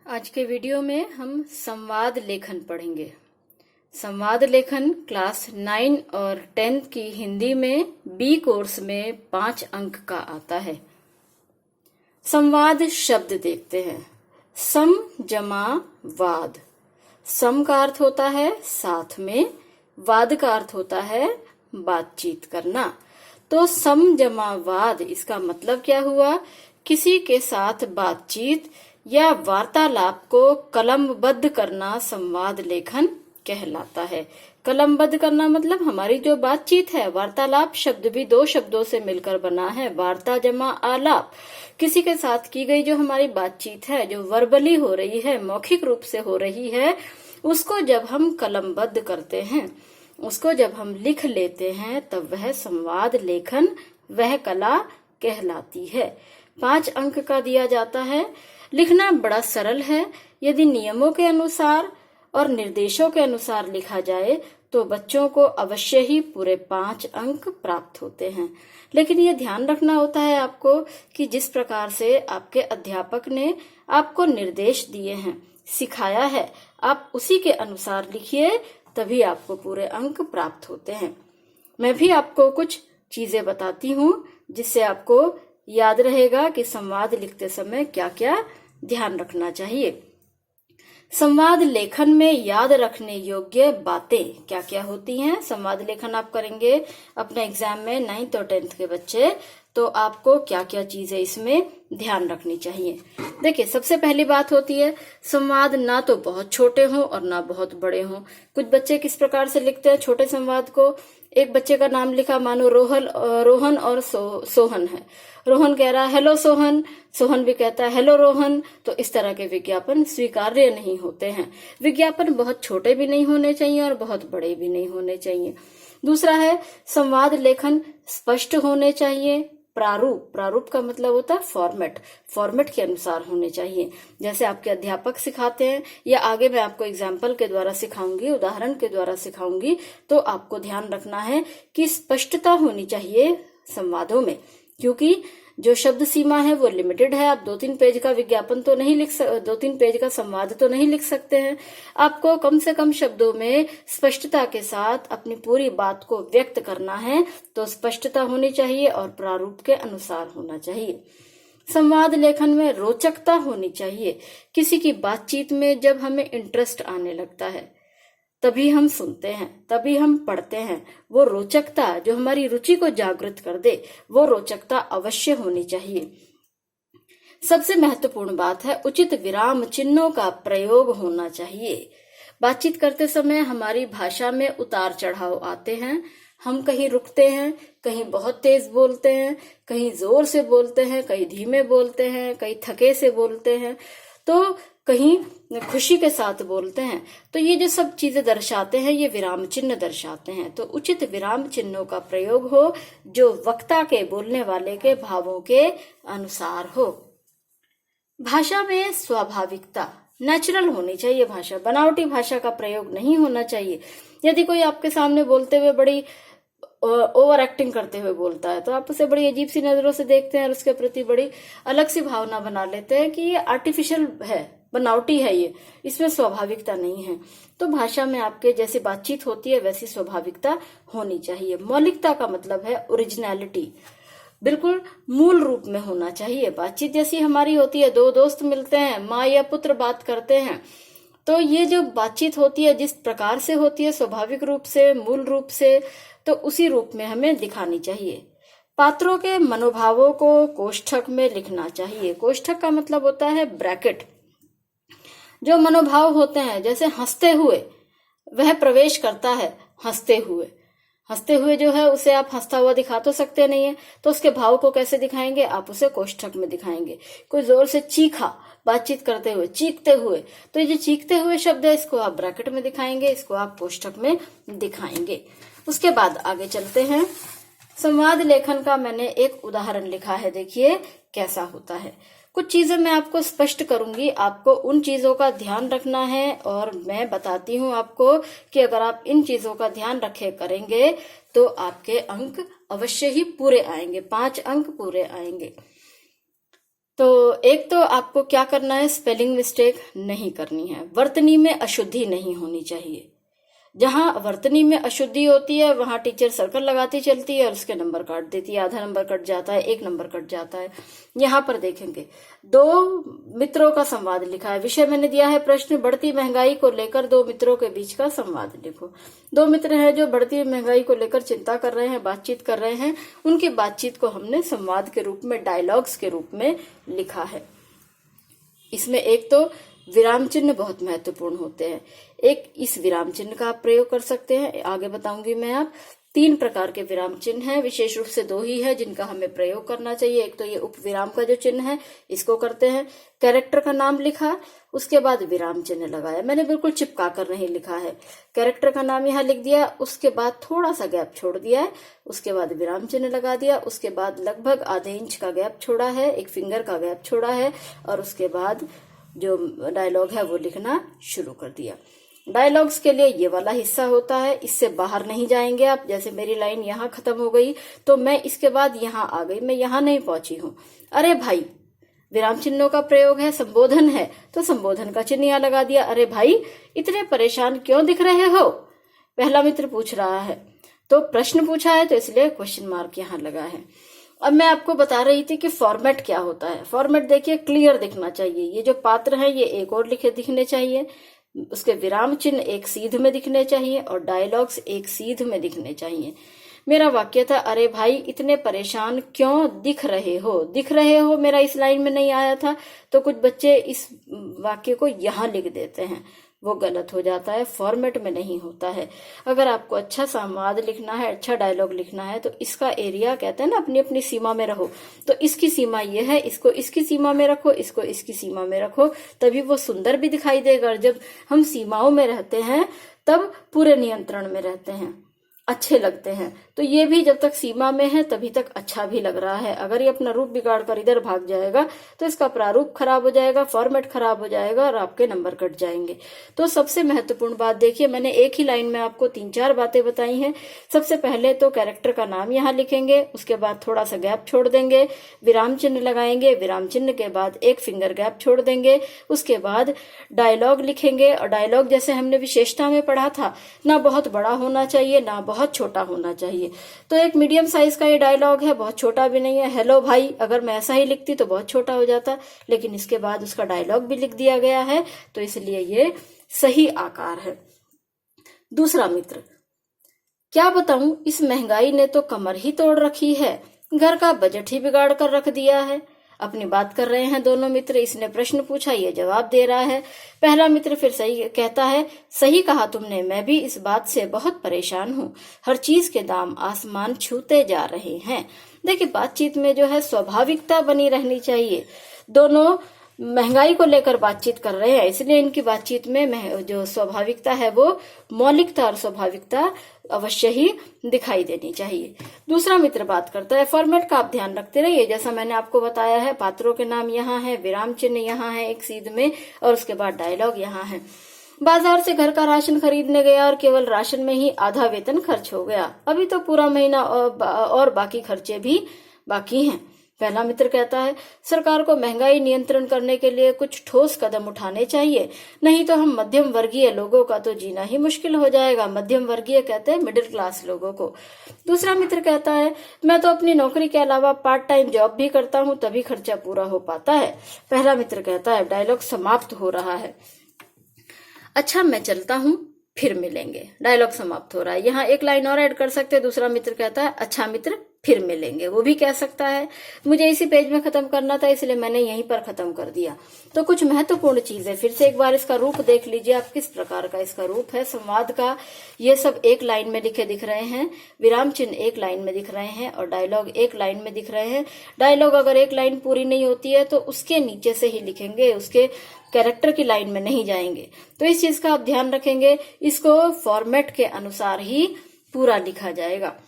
आज के वीडियो में हम संवाद लेखन पढ़ेंगे। संवाद लेखन क्लास 9 और 10 की हिंदी में बी कोर्स में 5 अंक का आता है। संवाद शब्द देखते हैं। सम जमा वाद। सम का अर्थ होता है साथ में, वाद का अर्थ होता है बातचीत करना। तो सम जमा वाद, इसका मतलब क्या हुआ? किसी के साथ बातचीत या वार्तालाप को कलमबद्ध करना संवाद लेखन कहलाता है। कलमबद्ध करना मतलब हमारी जो बातचीत है, वार्तालाप शब्द भी 2 शब्दों से मिलकर बना है, वार्ता जमा आलाप। किसी के साथ की गई जो हमारी बातचीत है, जो वर्बली हो रही है, मौखिक रूप से हो रही है, उसको जब हम कलमबद्ध करते हैं, उसको जब हम लिख लेते हैं, तब वह संवाद लेखन, वह कला कहलाती है। 5 अंक का दिया जाता है। लिखना बड़ा सरल है। यदि नियमों के अनुसार और निर्देशों के अनुसार लिखा जाए तो बच्चों को अवश्य ही पूरे 5 अंक प्राप्त होते हैं। लेकिन ये ध्यान रखना होता है आपको कि जिस प्रकार से आपके अध्यापक ने आपको निर्देश दिए हैं, सिखाया है, आप उसी के अनुसार लिखिए, तभी आपको पूरे अंक प्राप्त होते हैं। मैं भी आपको कुछ चीजें बताती हूँ जिससे आपको याद रहेगा कि संवाद लिखते समय क्या क्या ध्यान रखना चाहिए। संवाद लेखन में याद रखने योग्य बातें क्या क्या होती हैं? संवाद लेखन आप करेंगे अपने एग्जाम में 9th और 10th के बच्चे, तो आपको क्या क्या चीजें इसमें ध्यान रखनी चाहिए। देखिए, सबसे पहली बात होती है संवाद ना तो बहुत छोटे हों और ना बहुत बड़े हों। कुछ बच्चे किस प्रकार से लिखते हैं छोटे संवाद को? एक बच्चे का नाम लिखा, मानो रोहन और सोहन है। रोहन कह रहा है हेलो सोहन, सोहन भी कहता है हेलो रोहन। तो इस तरह के विज्ञापन स्वीकार्य नहीं होते हैं। विज्ञापन बहुत छोटे भी नहीं होने चाहिए और बहुत बड़े भी नहीं होने चाहिए। दूसरा है संवाद लेखन स्पष्ट होने चाहिए। प्रारूप का मतलब होता है फॉर्मेट के अनुसार होने चाहिए। जैसे आपके अध्यापक सिखाते हैं या आगे मैं आपको एग्जाम्पल के द्वारा सिखाऊंगी, उदाहरण के द्वारा सिखाऊंगी, तो आपको ध्यान रखना है कि स्पष्टता होनी चाहिए संवादों में, क्योंकि जो शब्द सीमा है वो लिमिटेड है। आप 2-3 पेज का विज्ञापन तो नहीं लिख 2-3 पेज का संवाद तो नहीं लिख सकते हैं। आपको कम से कम शब्दों में स्पष्टता के साथ अपनी पूरी बात को व्यक्त करना है, तो स्पष्टता होनी चाहिए और प्रारूप के अनुसार होना चाहिए। संवाद लेखन में रोचकता होनी चाहिए। किसी की बातचीत में जब हमें इंटरेस्ट आने लगता है, तभी हम सुनते हैं, तभी हम पढ़ते हैं। वो रोचकता जो हमारी रुचि को जागृत कर दे, वो रोचकता अवश्य होनी चाहिए। सबसे महत्वपूर्ण बात है उचित विराम चिन्हों का प्रयोग होना चाहिए। बातचीत करते समय हमारी भाषा में उतार चढ़ाव आते हैं। हम कहीं रुकते हैं, कहीं बहुत तेज बोलते हैं, कहीं जोर से बोलते हैं, कहीं धीमे बोलते हैं, कहीं थके से बोलते हैं, तो कहीं खुशी के साथ बोलते हैं। तो ये जो सब चीजें दर्शाते हैं, ये विराम चिन्ह दर्शाते हैं। तो उचित विराम चिन्हों का प्रयोग हो जो वक्ता के, बोलने वाले के भावों के अनुसार हो। भाषा में स्वाभाविकता, नेचुरल होनी चाहिए भाषा। बनावटी भाषा का प्रयोग नहीं होना चाहिए। यदि कोई आपके सामने बोलते हुए बड़ी ओवर एक्टिंग करते हुए बोलता है, तो आप उसे बड़ी अजीब सी नजरों से देखते हैं और उसके प्रति बड़ी अलग सी भावना बना लेते हैं कि ये आर्टिफिशियल है, बनावटी है, ये इसमें स्वाभाविकता नहीं है। तो भाषा में आपके जैसी बातचीत होती है वैसी स्वाभाविकता होनी चाहिए। मौलिकता का मतलब है ओरिजिनलिटी, बिल्कुल मूल रूप में होना चाहिए। बातचीत जैसी हमारी होती है, 2 दोस्त मिलते हैं, माँ या पुत्र बात करते हैं, तो ये जो बातचीत होती है जिस प्रकार से होती है, स्वाभाविक रूप से, मूल रूप से, तो उसी रूप में हमें दिखानी चाहिए। पात्रों के मनोभावों को कोष्ठक में लिखना चाहिए। कोष्ठक का मतलब होता है ब्रैकेट। जो मनोभाव होते हैं, जैसे हंसते हुए, वह प्रवेश करता है हंसते हुए। हंसते हुए जो है उसे आप हंसता हुआ दिखा तो सकते नहीं है, तो उसके भाव को कैसे दिखाएंगे? आप उसे कोष्ठक में दिखाएंगे। कोई जोर से चीखा बातचीत करते हुए, चीखते हुए, तो ये जो चीखते हुए शब्द है, इसको आप ब्रैकेट में दिखाएंगे, इसको आप कोष्ठक में दिखाएंगे। उसके बाद आगे चलते हैं। संवाद लेखन का मैंने एक उदाहरण लिखा है, देखिए कैसा होता है। कुछ चीजें मैं आपको स्पष्ट करूंगी, आपको उन चीजों का ध्यान रखना है, और मैं बताती हूँ आपको कि अगर आप इन चीजों का ध्यान रखे करेंगे तो आपके अंक अवश्य ही पूरे आएंगे, 5 अंक पूरे आएंगे। तो एक तो आपको क्या करना है, स्पेलिंग मिस्टेक नहीं करनी है, वर्तनी में अशुद्धि नहीं होनी चाहिए। जहां वर्तनी में अशुद्धि होती है वहां टीचर सर्कल लगाती चलती है और उसके नंबर काट देती है, आधा नंबर कट जाता है, एक नंबर कट जाता है। यहाँ पर देखेंगे 2 मित्रों का संवाद लिखा है, विषय मैंने दिया है प्रश्न, बढ़ती महंगाई को लेकर 2 मित्रों के बीच का संवाद लिखो। 2 मित्र हैं जो बढ़ती महंगाई को लेकर चिंता कर रहे हैं, बातचीत कर रहे हैं, उनकी बातचीत को हमने संवाद के रूप में, डायलॉग्स के रूप में लिखा है। इसमें एक तो विराम चिन्ह बहुत महत्वपूर्ण होते हैं। एक इस विराम चिन्ह का आप प्रयोग कर सकते हैं, आगे बताऊंगी मैं। आप 3 प्रकार के विराम चिन्ह हैं, विशेष रूप से 2 ही है जिनका हमें प्रयोग करना चाहिए। एक तो ये उपविराम का जो चिन्ह है इसको करते हैं, कैरेक्टर का नाम लिखा, उसके बाद विराम चिन्ह लगाया। मैंने बिल्कुल चिपका कर नहीं लिखा है, कैरेक्टर का नाम यहाँ लिख दिया, उसके बाद थोड़ा सा गैप छोड़ दिया है, उसके बाद विराम चिन्ह लगा दिया, उसके बाद लगभग आधे इंच का गैप छोड़ा है, 1 फिंगर का गैप छोड़ा है, और उसके बाद जो डायलॉग है वो लिखना शुरू कर दिया। डायलॉग्स के लिए ये वाला हिस्सा होता है, इससे बाहर नहीं जाएंगे आप। जैसे मेरी लाइन यहाँ खत्म हो गई तो मैं इसके बाद यहाँ आ गई, मैं यहाँ नहीं पहुंची हूँ। अरे भाई, विराम चिन्हों का प्रयोग है, संबोधन है तो संबोधन का चिन्ह यहाँ लगा दिया। अरे भाई, इतने परेशान क्यों दिख रहे हो, पहला मित्र पूछ रहा है, तो प्रश्न पूछा है तो इसलिए क्वेश्चन मार्क यहाँ लगा है। अब मैं आपको बता रही थी कि फॉर्मेट क्या होता है। फॉर्मेट देखिए, क्लियर दिखना चाहिए, ये जो पात्र है ये एक और लिखे दिखने चाहिए, उसके विराम चिन्ह एक सीध में दिखने चाहिए और डायलॉग्स एक सीध में दिखने चाहिए। मेरा वाक्य था, अरे भाई इतने परेशान क्यों दिख रहे हो, दिख रहे हो मेरा इस लाइन में नहीं आया था, तो कुछ बच्चे इस वाक्य को यहाँ लिख देते हैं, वो गलत हो जाता है, फॉर्मेट में नहीं होता है। अगर आपको अच्छा संवाद लिखना है, अच्छा डायलॉग लिखना है, तो इसका एरिया कहते हैं ना, अपनी अपनी सीमा में रहो। तो इसकी सीमा ये है, इसको इसकी सीमा में रखो, इसको इसकी सीमा में रखो, तभी वो सुंदर भी दिखाई देगा। जब हम सीमाओं में रहते हैं तब पूरे नियंत्रण में रहते हैं, अच्छे लगते हैं। तो ये भी जब तक सीमा में है तभी तक अच्छा भी लग रहा है। अगर ये अपना रूप बिगाड़ कर इधर भाग जाएगा तो इसका प्रारूप खराब हो जाएगा, फॉर्मेट खराब हो जाएगा और आपके नंबर कट जाएंगे। तो सबसे महत्वपूर्ण बात देखिए, मैंने एक ही लाइन में आपको 3-4 बातें बताई हैं। सबसे पहले तो कैरेक्टर का नाम यहाँ लिखेंगे, उसके बाद थोड़ा सा गैप छोड़ देंगे, विराम चिन्ह लगाएंगे, विराम चिन्ह के बाद 1 फिंगर गैप छोड़ देंगे, उसके बाद डायलॉग लिखेंगे। और डायलॉग जैसे हमने विशेषता में पढ़ा था, ना बहुत बड़ा होना चाहिए ना बहुत छोटा होना चाहिए। तो एक मीडियम साइज का ये डायलॉग है, बहुत छोटा भी नहीं है। हेलो भाई, अगर मैं ऐसा ही लिखती तो बहुत छोटा हो जाता, लेकिन इसके बाद उसका डायलॉग भी लिख दिया गया है, तो इसलिए ये सही आकार है। दूसरा मित्र, क्या बताऊं, इस महंगाई ने तो कमर ही तोड़ रखी है, घर का बजट ही बिगाड़ कर रख दिया है। अपनी बात कर रहे हैं दोनों मित्र, इसने प्रश्न पूछा, ये जवाब दे रहा है। पहला मित्र फिर सही कहता है, सही कहा तुमने, मैं भी इस बात से बहुत परेशान हूँ, हर चीज के दाम आसमान छूते जा रहे हैं। देखिए, बातचीत में जो है स्वाभाविकता बनी रहनी चाहिए। दोनों महंगाई को लेकर बातचीत कर रहे हैं, इसलिए इनकी बातचीत में जो स्वाभाविकता है वो मौलिकता और स्वाभाविकता अवश्य ही दिखाई देनी चाहिए। दूसरा मित्र बात करता है, फॉर्मेट का आप ध्यान रखते रहिए, जैसा मैंने आपको बताया है, पात्रों के नाम यहाँ है, विराम चिन्ह यहाँ है एक सीध में, और उसके बाद डायलॉग यहाँ है। बाजार से घर का राशन खरीदने गया और केवल राशन में ही आधा वेतन खर्च हो गया, अभी तो पूरा महीना और बाकी खर्चे भी बाकी हैं। पहला मित्र कहता है, सरकार को महंगाई नियंत्रण करने के लिए कुछ ठोस कदम उठाने चाहिए, नहीं तो हम मध्यम वर्गीय लोगों का तो जीना ही मुश्किल हो जाएगा। मध्यम वर्गीय कहते हैं मिडिल क्लास लोगों को। दूसरा मित्र कहता है, मैं तो अपनी नौकरी के अलावा पार्ट टाइम जॉब भी करता हूँ, तभी खर्चा पूरा हो पाता है। पहला मित्र कहता है, डायलॉग समाप्त हो रहा है, अच्छा मैं चलता हूँ, फिर मिलेंगे। डायलॉग समाप्त हो रहा है। यहाँ एक लाइन और ऐड कर सकते हैं। दूसरा मित्र कहता है, अच्छा मित्र फिर मिलेंगे, वो भी कह सकता है। मुझे इसी पेज में खत्म करना था, इसलिए मैंने यहीं पर खत्म कर दिया। तो कुछ महत्वपूर्ण चीजें फिर से एक बार इसका रूप देख लीजिए आप, किस प्रकार का इसका रूप है संवाद का। ये सब एक लाइन में लिखे दिख रहे हैं, विराम चिन्ह एक लाइन में दिख रहे हैं और डायलॉग एक लाइन में दिख रहे हैं। डायलॉग अगर एक लाइन पूरी नहीं होती है तो उसके नीचे से ही लिखेंगे, उसके कैरेक्टर की लाइन में नहीं जाएंगे। तो इस चीज का आप ध्यान रखेंगे, इसको फॉर्मेट के अनुसार ही पूरा लिखा जाएगा।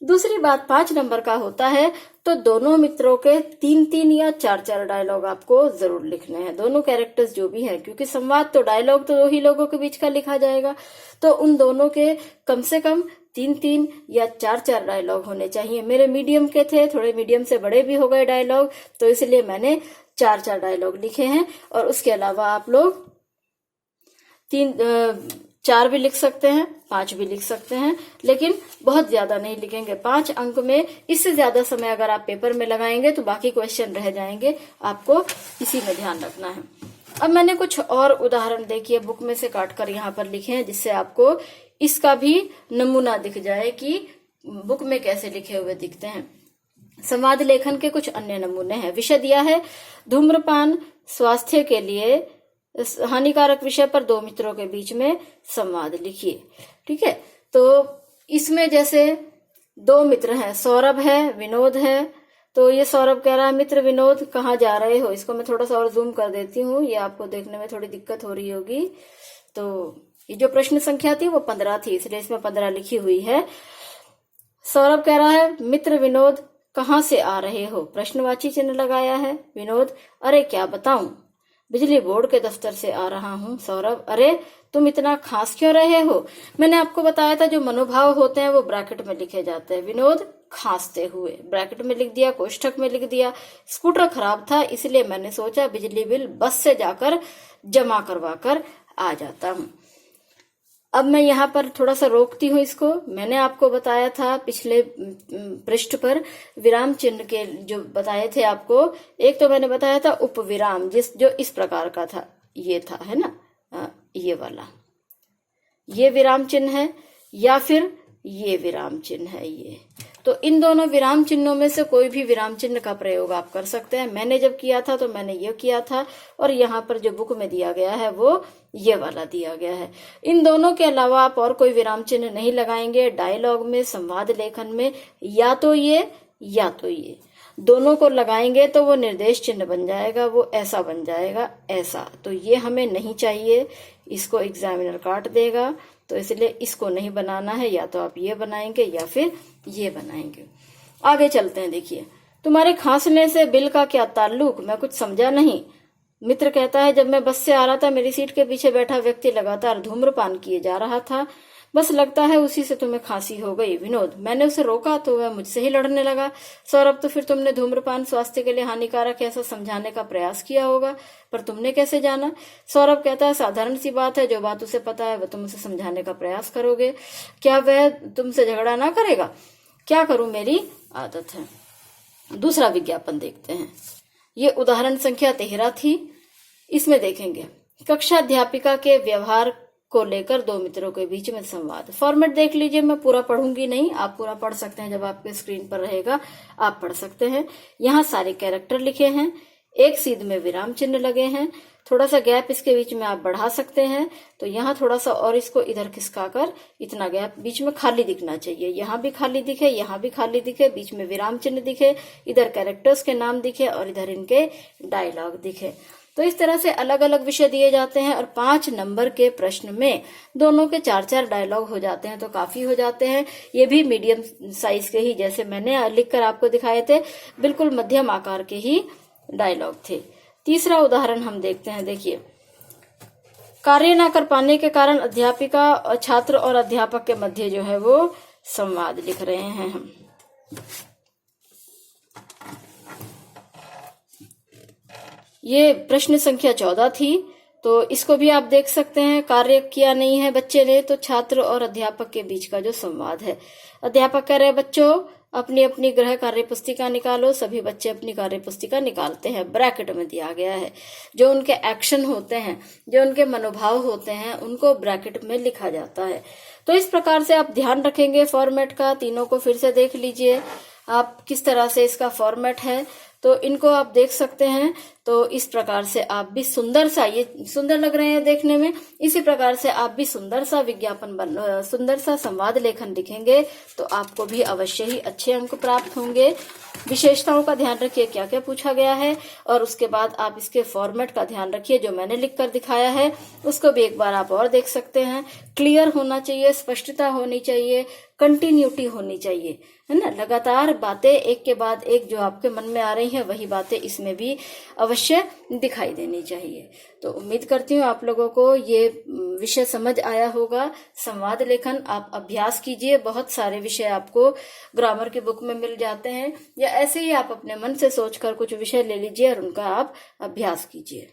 दूसरी बात 5 नंबर का होता है, तो दोनों मित्रों के 3-3 या 4-4 डायलॉग आपको जरूर लिखने हैं, दोनों कैरेक्टर्स जो भी हैं, क्योंकि संवाद तो डायलॉग तो 2 ही लोगों के बीच का लिखा जाएगा। तो उन दोनों के कम से कम 3-3 या 4-4 डायलॉग होने चाहिए। मेरे मीडियम के थे, थोड़े मीडियम से बड़े भी हो गए डायलॉग, तो इसलिए मैंने 4 डायलॉग लिखे हैं। और उसके अलावा आप लोग 4 भी लिख सकते हैं, 5 भी लिख सकते हैं, लेकिन बहुत ज्यादा नहीं लिखेंगे। 5 अंक में इससे ज्यादा समय अगर आप पेपर में लगाएंगे तो बाकी क्वेश्चन रह जाएंगे, आपको इसी में ध्यान रखना है। अब मैंने कुछ और उदाहरण देखिए बुक में से काटकर यहाँ पर लिखे हैं, जिससे आपको इसका भी नमूना दिख जाए कि बुक में कैसे लिखे हुए दिखते हैं। संवाद लेखन के कुछ अन्य नमूने हैं। विषय दिया है धूम्रपान स्वास्थ्य के लिए हानिकारक विषय पर 2 मित्रों के बीच में संवाद लिखिए। ठीक है, तो इसमें जैसे 2 मित्र हैं, सौरभ है, विनोद है। तो ये सौरभ कह रहा है, मित्र विनोद कहाँ जा रहे हो। इसको मैं थोड़ा सा और जूम कर देती हूँ, ये आपको देखने में थोड़ी दिक्कत हो रही होगी। तो ये जो प्रश्न संख्या थी वो 15 थी, इसलिए इसमें 15 लिखी हुई है। सौरभ कह रहा है, मित्र विनोद कहाँ से आ रहे हो, प्रश्नवाची चिन्ह लगाया है। विनोद, अरे क्या बताऊं, बिजली बोर्ड के दफ्तर से आ रहा हूँ। सौरभ, अरे तुम इतना खांस क्यों रहे हो। मैंने आपको बताया था जो मनोभाव होते हैं वो ब्रैकेट में लिखे जाते हैं। विनोद खांसते हुए ब्रैकेट में लिख दिया, कोष्ठक में लिख दिया। स्कूटर खराब था इसलिए मैंने सोचा बिजली बिल बस से जाकर जमा करवा कर आ जाता हूँ। अब मैं यहाँ पर थोड़ा सा रोकती हूँ इसको। मैंने आपको बताया था पिछले पृष्ठ पर विराम चिन्ह के जो बताए थे आपको, एक तो मैंने बताया था उपविराम, जो इस प्रकार का था, ये था, है ना, ये वाला, ये विराम चिन्ह है, या फिर ये विराम चिन्ह है ये। तो इन दोनों विराम चिन्हों में से कोई भी विराम चिन्ह का प्रयोग आप कर सकते हैं। मैंने जब किया था तो मैंने ये किया था, और यहाँ पर जो बुक में दिया गया है वो ये वाला दिया गया है। इन दोनों के अलावा आप और कोई विराम चिन्ह नहीं लगाएंगे। डायलॉग में, संवाद लेखन में या तो ये या तो ये, दोनों को लगाएंगे तो वो निर्देश चिन्ह बन जाएगा, वो ऐसा बन जाएगा, ऐसा। तो ये हमें नहीं चाहिए, इसको एग्जामिनर काट देगा, तो इसलिए इसको नहीं बनाना है। या तो आप ये बनाएंगे या फिर ये बनाएंगे। आगे चलते हैं। देखिए, तुम्हारे खांसने से बिल का क्या ताल्लुक, मैं कुछ समझा नहीं। मित्र कहता है, जब मैं बस से आ रहा था मेरी सीट के पीछे बैठा व्यक्ति लगातार धूम्रपान किए जा रहा था, बस लगता है उसी से तुम्हें खांसी हो गई। विनोद, मैंने उसे रोका तो वह मुझसे ही लड़ने लगा। सौरभ, तो फिर तुमने धूम्रपान स्वास्थ्य के लिए हानिकारक है ऐसा समझाने का प्रयास किया होगा, पर तुमने कैसे जाना। सौरभ कहता है, साधारण सी बात है, जो बात उसे पता है वह तुम उसे समझाने का प्रयास करोगे, क्या वह तुमसे झगड़ा ना करेगा। क्या करूं, मेरी आदत है। दूसरा विज्ञापन देखते हैं। ये उदाहरण संख्या 13 थी। इसमें देखेंगे कक्षा अध्यापिका के व्यवहार को लेकर 2 मित्रों के बीच में संवाद। फॉर्मेट देख लीजिए, मैं पूरा पढ़ूंगी नहीं, आप पूरा पढ़ सकते हैं, जब आपके स्क्रीन पर रहेगा आप पढ़ सकते हैं। यहाँ सारे कैरेक्टर लिखे हैं, एक सीध में विराम चिन्ह लगे हैं, थोड़ा सा गैप इसके बीच में आप बढ़ा सकते हैं। तो यहाँ थोड़ा सा और इसको इधर खिसका कर इतना गैप बीच में खाली दिखना चाहिए, यहाँ भी खाली दिखे, यहाँ भी खाली दिखे, बीच में विराम चिन्ह दिखे, इधर कैरेक्टर्स के नाम दिखे और इधर इनके डायलॉग दिखे। तो इस तरह से अलग अलग विषय दिए जाते हैं और 5 नंबर के प्रश्न में दोनों के 4-4 डायलॉग हो जाते हैं, तो काफी हो जाते हैं। ये भी मीडियम साइज के ही, जैसे मैंने लिखकर आपको दिखाए थे, बिल्कुल मध्यम आकार के ही डायलॉग थे। तीसरा उदाहरण हम देखते हैं। देखिए, कार्य न कर पाने के कारण अध्यापिका, छात्र और अध्यापक के मध्य जो है वो संवाद लिख रहे हैं हम। ये प्रश्न संख्या 14 थी, तो इसको भी आप देख सकते हैं। कार्य किया नहीं है बच्चे ने, तो छात्र और अध्यापक के बीच का जो संवाद है। अध्यापक कह रहे हैं, बच्चों अपनी अपनी गृह कार्य पुस्तिका निकालो। सभी बच्चे अपनी कार्य पुस्तिका निकालते हैं। ब्रैकेट में दिया गया है, जो उनके एक्शन होते हैं, जो उनके मनोभाव होते हैं, उनको ब्रैकेट में लिखा जाता है। तो इस प्रकार से आप ध्यान रखेंगे फॉर्मेट का। तीनों को फिर से देख लीजिए आप किस तरह से इसका फॉर्मेट है, तो इनको आप देख सकते हैं। तो इस प्रकार से आप भी सुंदर सा, ये सुंदर लग रहे हैं देखने में, इसी प्रकार से आप भी सुंदर सा विज्ञापन सुंदर सा संवाद लेखन लिखेंगे तो आपको भी अवश्य ही अच्छे अंक प्राप्त होंगे। विशेषताओं का ध्यान रखिए, क्या क्या पूछा गया है, और उसके बाद आप इसके फॉर्मेट का ध्यान रखिए। जो मैंने लिखकर दिखाया है उसको भी एक बार आप और देख सकते हैं। क्लियर होना चाहिए, स्पष्टता होनी चाहिए, कंटिन्यूटी होनी चाहिए, है ना। लगातार बातें एक के बाद एक जो आपके मन में आ रही हैं वही बातें इसमें भी अवश्य दिखाई देनी चाहिए। तो उम्मीद करती हूँ आप लोगों को ये विषय समझ आया होगा। संवाद लेखन आप अभ्यास कीजिए, बहुत सारे विषय आपको ग्रामर की बुक में मिल जाते हैं, या ऐसे ही आप अपने मन से सोचकर कुछ विषय ले लीजिए और उनका आप अभ्यास कीजिए।